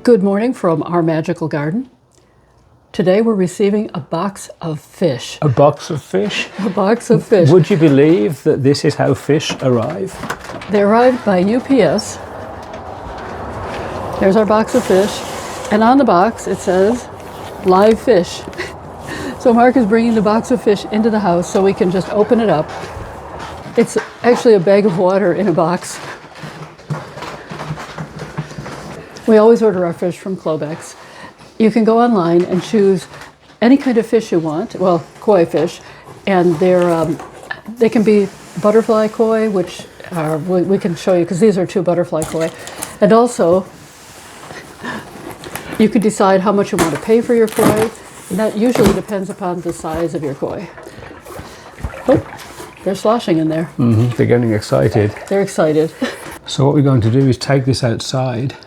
Good morning from our magical garden. Today we're receiving a box of fish. A box of fish? A box of fish. Would you believe that this is how fish arrive? They arrived by UPS. There's our box of fish. And on the box it says, live fish. So Mark is bringing the box of fish into the house so we can just open it up. It's actually a bag of water in a box. We always order our fish from Klobeck's. You can go online and choose any kind of fish you want, well, koi fish, and they can be butterfly koi, which we can show you because these are 2 butterfly koi. And also, you can decide how much you want to pay for your koi, and that usually depends upon the size of your koi. Oh, they're sloshing in there. They're getting excited. They're excited. So what we're going to do is take this outside,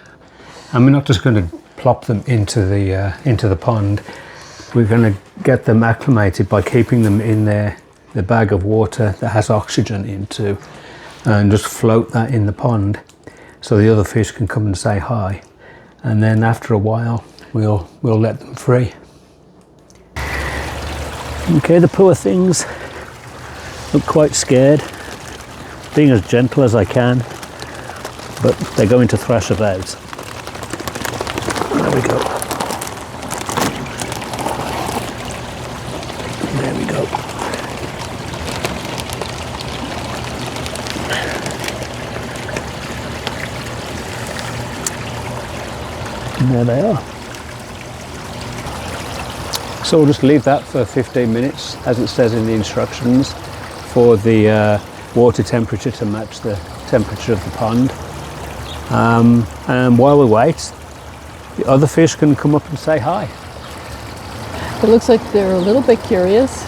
and we're not just going to plop them into the pond. We're going to get them acclimated by keeping them in the bag of water that has oxygen into, and just float that in the pond so the other fish can come and say hi. And then after a while we'll let them free. Okay, the poor things look quite scared, being as gentle as I can, but they're going to thrash about. There we go. There we go. And there they are. So we'll just leave that for 15 minutes, as it says in the instructions, for the water temperature to match the temperature of the pond. And while we wait, the other fish can come up and say hi. It looks like they're a little bit curious.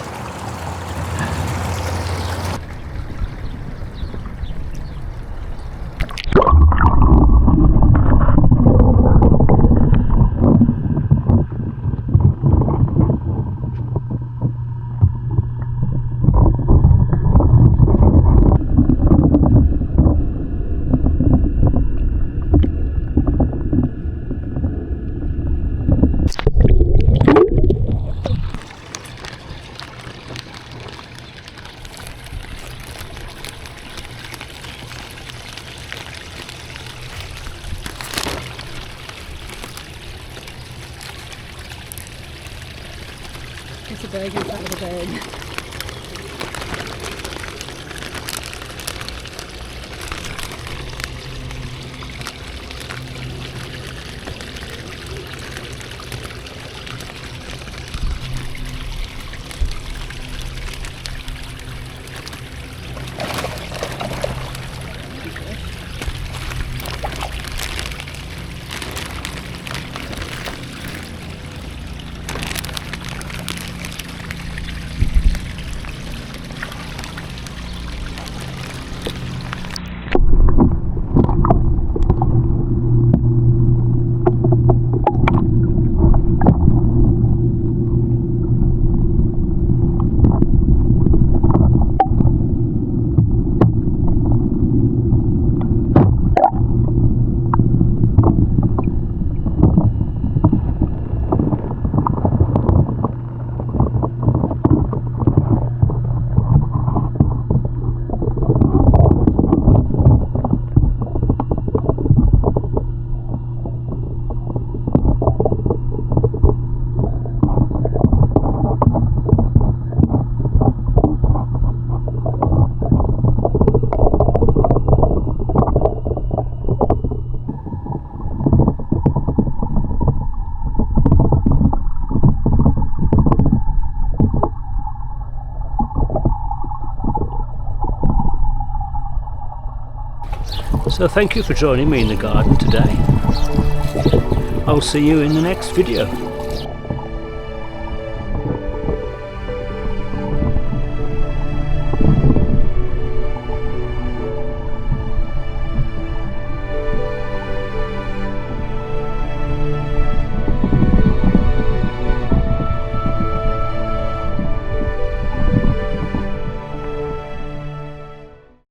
It's a bag inside of a bag. So thank you for joining me in the garden today. I'll see you in the next video.